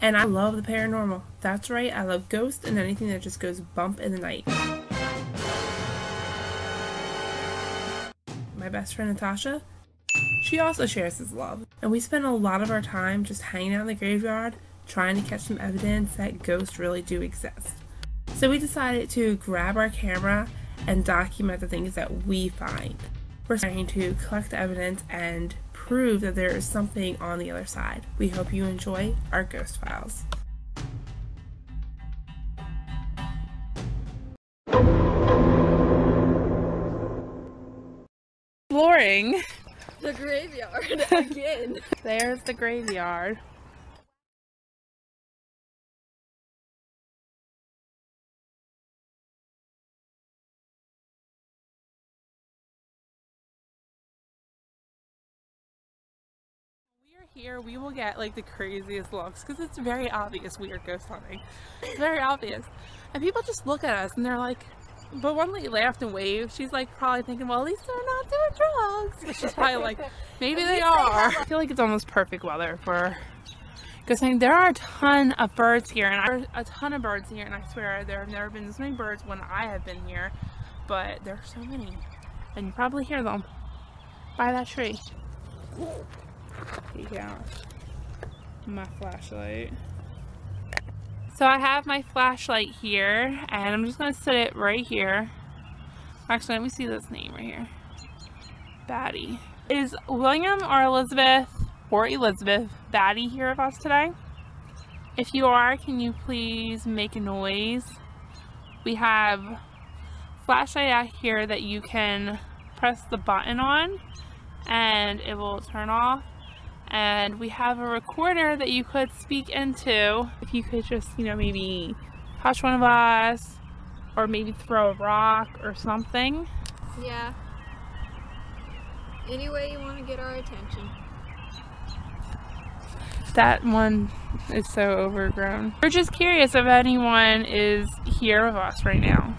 And I love the paranormal. That's right, I love ghosts and anything that just goes bump in the night. My best friend Natasha, she also shares this love. And we spend a lot of our time just hanging out in the graveyard, trying to catch some evidence that ghosts really do exist. So we decided to grab our camera and document the things that we find. We're trying to collect evidence and prove that there is something on the other side. We hope you enjoy our Ghost Files. Exploring the graveyard again. There's the graveyard. Here we will get like the craziest looks because it's very obvious we are ghost hunting. It's very obvious, and people just look at us and they're like, but one lady laughed and waved. She's like probably thinking, well, at least they're not doing drugs, but she's probably like, maybe they are. I feel like it's almost perfect weather for ghost hunting. There are a ton of birds here, and I swear there have never been this many birds when I have been here, but there are so many, and you probably hear them by that tree. Peek out my flashlight. So I have my flashlight here, and I'm just going to set it right here. Actually, let me see this name right here. Batty. Is William or Elizabeth Batty here with us today? If you are, can you please make a noise? We have a flashlight out here that you can press the button on and it will turn off. And we have a recorder that you could speak into. If you could just, you know, maybe touch one of us or maybe throw a rock or something. Yeah. Any way you want to get our attention. That one is so overgrown. We're just curious if anyone is here with us right now.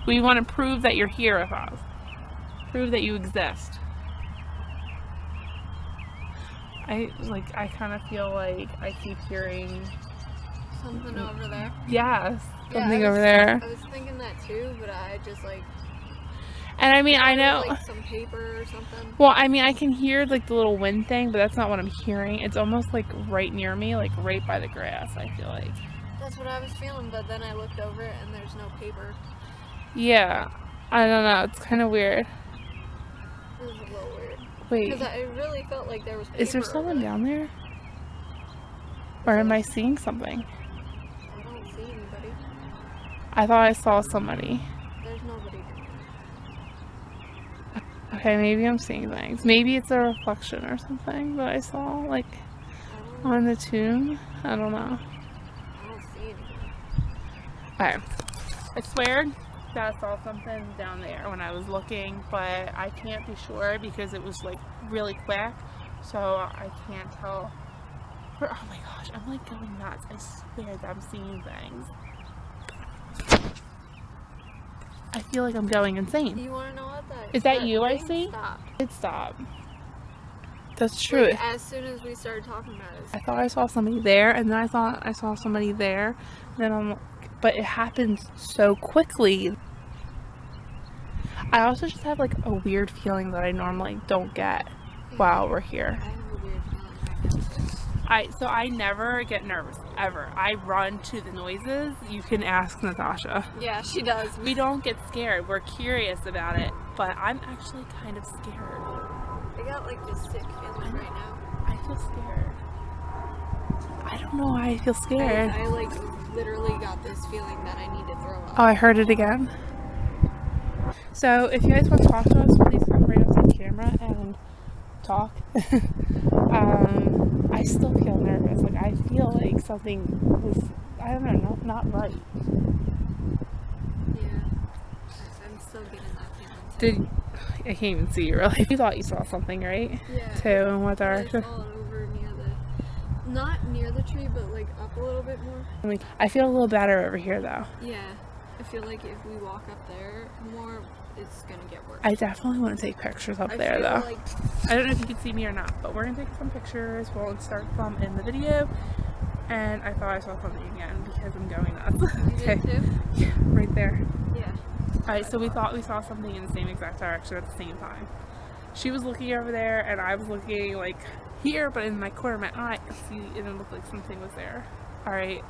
We want to prove that you're here with us. Prove that you exist. I kind of feel like I keep hearing something over there. Yes, something over there. I was thinking that too, but I just like. And I mean, I know. Like some paper or something. Well, I mean, I can hear like the little wind thing, but that's not what I'm hearing. It's almost like right near me, like right by the grass. I feel like. That's what I was feeling, but then I looked over it and there's no paper. Yeah, I don't know. It's kind of weird. It was a little weird. Wait. Because I really felt like there was paper. Is there someone down there? Or am I seeing something? I don't see anybody. I thought I saw somebody. There's nobody down there. Okay, maybe I'm seeing things. Maybe it's a reflection or something that I saw, like, on the tomb. I don't know. I don't see anything. Okay. I swear that I saw something down there when I was looking, but I can't be sure because it was like really quick, so I can't tell. Oh my gosh, I'm like going nuts. I swear that I'm seeing things. I feel like I'm going insane. You want to know what that is? That you I see? Stopped. It stopped. That's true. Like, as soon as we started talking about it. I thought I saw somebody there, and then I thought I saw somebody there, and then I'm like, but it happened so quickly. I also just have like a weird feeling that I normally don't get while we're here. I have a weird feeling right now. So I never get nervous, ever. I run to the noises. You can ask Natasha. Yeah, she does. We don't get scared. We're curious about it, but I'm actually kind of scared. I got like this sick feeling right now. I feel scared. I don't know why I feel scared. I like literally got this feeling that I need to throw up. Oh, I heard it again. So if you guys want to talk to us, please come right up to the camera and talk. I still feel nervous. Like I feel like something was, I don't know, not right. Yeah, I'm still getting that feeling. I can't even see you really. You thought you saw something, right? Yeah. Too, in what direction? I saw it over near the, not near the tree, but like up a little bit more. I feel a little better over here though. Yeah, I feel like if we walk up there more, it's gonna get worse. I definitely want to take pictures up there though. Like... I don't know if you can see me or not, but we're gonna take some pictures. We'll insert them in the video. and I thought I saw something again because I'm going nuts. You did too? Yeah, right there. Yeah. Alright, so we thought we saw something in the same exact direction at the same time. She was looking over there and I was looking like here, but in my corner of my eye, I could see, and it looked like something was there. Alright,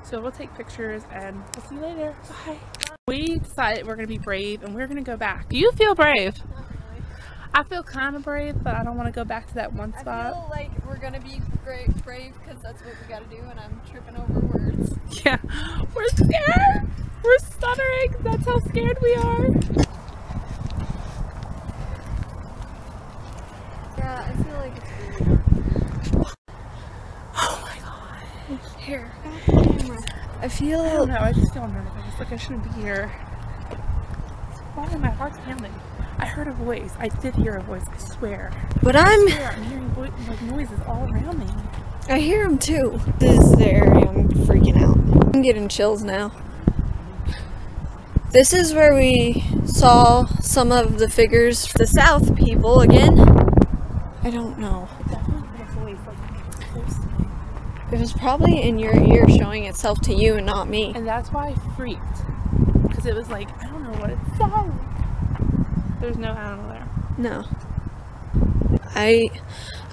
so we'll take pictures and we'll see you later. Bye. We decided we're going to be brave and we're going to go back. Do you feel brave? Not really. I feel kind of brave, but I don't want to go back to that one spot. I feel like we're gonna be brave because that's what we gotta do, and I'm tripping over words. Yeah, we're scared. We're stuttering. That's how scared we are. Yeah, I feel like it's really dark. Oh my god. Here. I I feel. don't know. I just feel nervous. Like I shouldn't be here. Why my heart's pounding? I heard a voice. I did hear a voice. I swear. But I'm hearing like noises all around me. I hear them too. This is the area I'm freaking out. I'm getting chills now. This is where we saw some of the figures. The South people again. I don't know. It definitely had a voice like close to me. It was probably in your ear showing itself to you and not me. And that's why I freaked. Because it was like, I don't know what it sounds like. There's no animal there. No.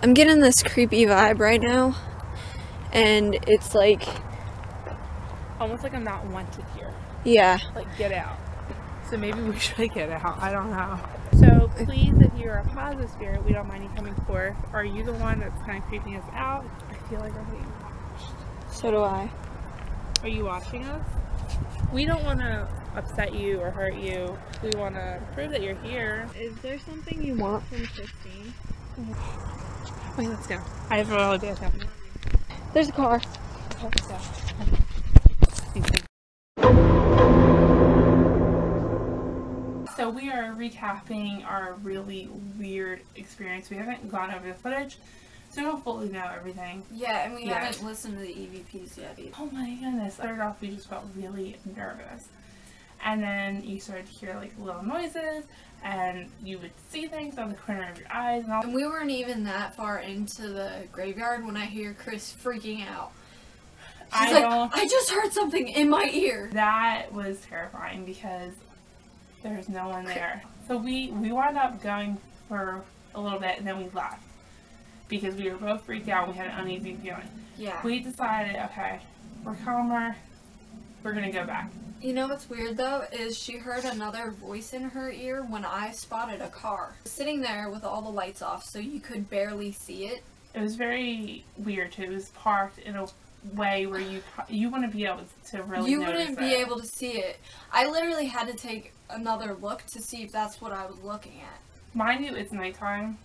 I'm getting this creepy vibe right now. And it's like, Almost like I'm not wanted here. yeah. Like, get out. So maybe we should get out. I don't know. So please, if you're a positive spirit, we don't mind you coming forth. Are you the one that's kind of creeping us out? I feel like I'm being watched. So do I. Are you watching us? We don't want to upset you or hurt you. We want to prove that you're here. Is there something you want from Christine? Wait, let's go. I have a really bad time. There's a car. So we are recapping our really weird experience. We haven't gone over the footage, so we don't fully know everything. Yeah, and we Yeah. haven't listened to the EVPs yet either. Oh my goodness. Started off, we just felt really nervous. And then you started to hear like little noises, and you would see things out of the corner of your eyes and all. And we weren't even that far into the graveyard when I hear Chris freaking out. She's I just heard something in my ear. That was terrifying because there's no one there. So we wound up going for a little bit and then we left because we were both freaked out. We had an uneasy feeling. Yeah. We decided, okay, we're calmer. We're gonna go back. You know what's weird though is she heard another voice in her ear when I spotted a car sitting there with all the lights off, so you could barely see it. It was very weird too. It was parked in a way where you wouldn't be able to really You notice wouldn't be able to see it. I literally had to take another look to see if that's what I was looking at. Mind you, it's nighttime.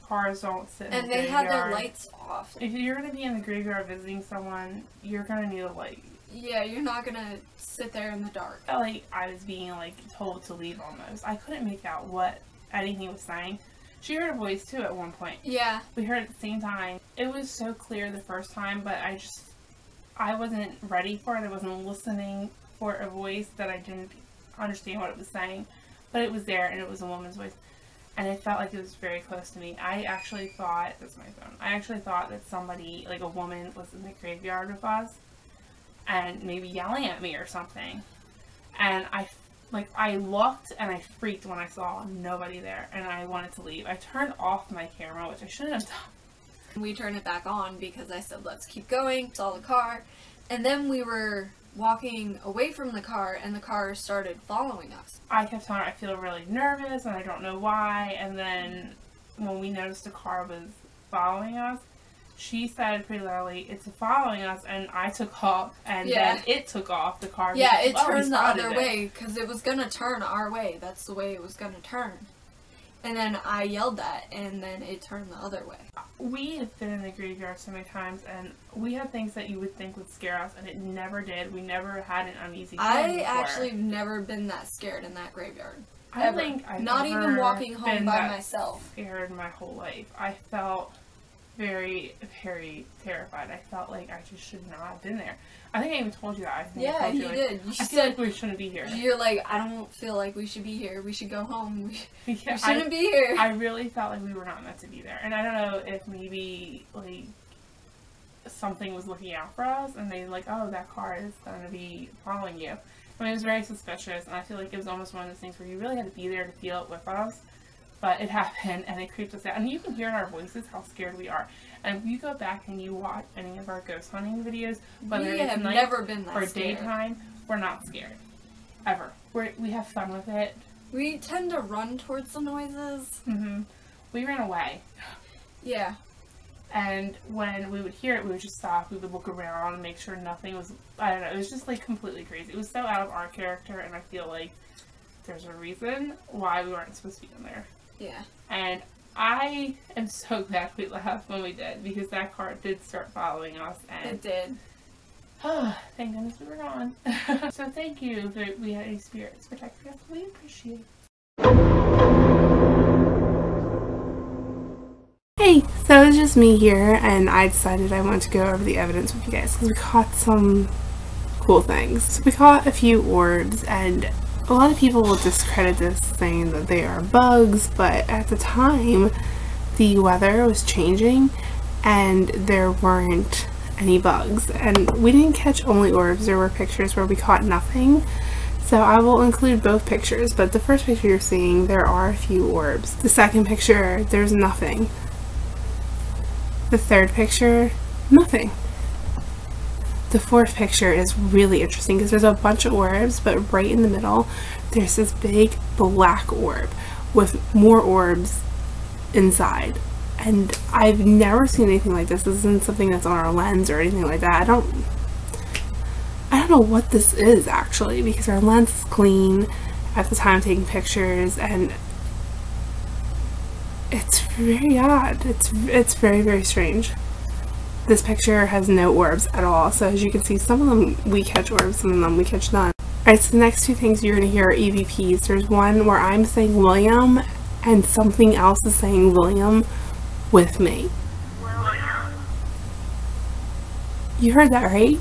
Cars don't sit in And the they had their graveyard. lights off. If you're gonna be in the graveyard visiting someone, you're gonna need a light. Yeah, you're not gonna sit there in the dark. I felt like I was being like told to leave almost. I couldn't make out what anything was saying. She heard a voice too at one point. Yeah. We heard it at the same time. It was so clear the first time, but I wasn't ready for it. I wasn't listening for a voice that I didn't understand what it was saying. But it was there and it was a woman's voice. And it felt like it was very close to me. I actually thought, that's my phone, I actually thought that somebody, like a woman, was in the graveyard with us. And maybe yelling at me or something. And I looked and I freaked when I saw nobody there and I wanted to leave. I turned off my camera, which I shouldn't have done. We turned it back on because I said, let's keep going, saw the car. And then we were walking away from the car and the car started following us. I kept telling her I feel really nervous and I don't know why. And then when we noticed the car was following us, she said pretty loudly, it's following us, and I took off, and then it took off the car. Yeah, it turned the other way, because it was going to turn our way. That's the way it was going to turn. And then I yelled that, and then it turned the other way. We have been in the graveyard so many times, and we had things that you would think would scare us, and it never did. We never had an uneasy feeling before. Actually have never been that scared in that graveyard. I think I've not never even walking home been by that myself. Scared my whole life. I felt very, very terrified. I felt like I just should not have been there. I think I even told you that. I think I told you, did. You I feel like we shouldn't be here. You're like, I don't feel like we should be here. We should go home. We Yeah, shouldn't be here. I really felt like we were not meant to be there. And I don't know if maybe, like, something was looking out for us, and they like, oh, that car is going to be following you. I mean, it was very suspicious, and I feel like it was almost one of those things where you really had to be there to feel it with us. But it happened, and it creeped us out. And you can hear in our voices how scared we are. And if you go back and you watch any of our ghost hunting videos, whether it's night or daytime, we're not scared. Ever. We have fun with it. We tend to run towards the noises. Mm-hmm. We ran away. Yeah. And when we would hear it, we would just stop. We would look around and make sure nothing was, I don't know, it was just like completely crazy. It was so out of our character, and I feel like there's a reason why we weren't supposed to be in there. Yeah. And I am so glad we left when we did, because that car did start following us. And it did. Oh, thank goodness we were gone. So thank you if we had any spirits protecting us. We appreciate it. Hey, so it was just me here, and I decided I wanted to go over the evidence with you guys because we caught some cool things. So we caught a few orbs, and a lot of people will discredit this, saying that they are bugs, but at the time the weather was changing and there weren't any bugs, and we didn't catch only orbs. There were pictures where we caught nothing, so I will include both pictures. But the first picture you're seeing, there are a few orbs. The second picture, there's nothing. The third picture, nothing. The fourth picture is really interesting because there's a bunch of orbs, but right in the middle there's this big black orb with more orbs inside. And I've never seen anything like this. This isn't something that's on our lens or anything like that. I don't know what this is actually, because our lens is clean at the time of taking pictures, and it's very odd. It's very, very strange. This picture has no orbs at all, so as you can see, some of them we catch orbs, some of them we catch none. Alright, so the next two things you're going to hear are EVPs. There's one where I'm saying William, and something else is saying William with me. William. You heard that right?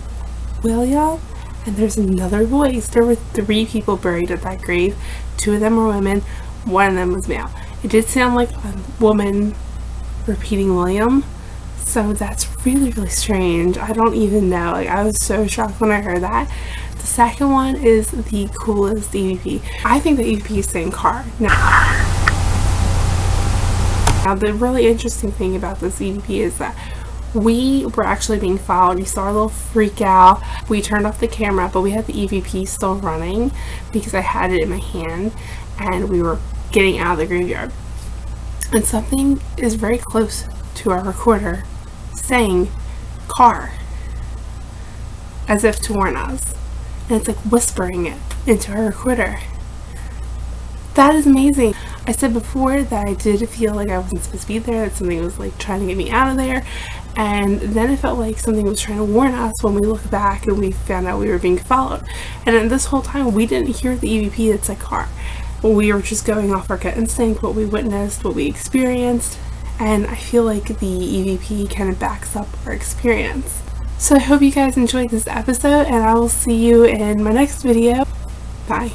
William? And there's another voice. There were 3 people buried at that grave. 2 of them were women, 1 of them was male. It did sound like a woman repeating William. So that's really, really strange. I don't even know. Like, I was so shocked when I heard that. The second one is the coolest EVP. I think the EVP is saying car. Now, the really interesting thing about this EVP is that we were actually being followed. You saw a little freak out. We turned off the camera, but we had the EVP still running because I had it in my hand and we were getting out of the graveyard. And something is very close to our recorder saying car, as if to warn us, and it's like whispering it into our recorder. That is amazing. I said before that I did feel like I wasn't supposed to be there, that something was like trying to get me out of there, and then it felt like something was trying to warn us when we looked back and we found out we were being followed. And then this whole time we didn't hear the EVP that said car. We were just going off our gut instinct, what we witnessed, what we experienced. And I feel like the EVP kind of backs up our experience. So I hope you guys enjoyed this episode, and I will see you in my next video. Bye.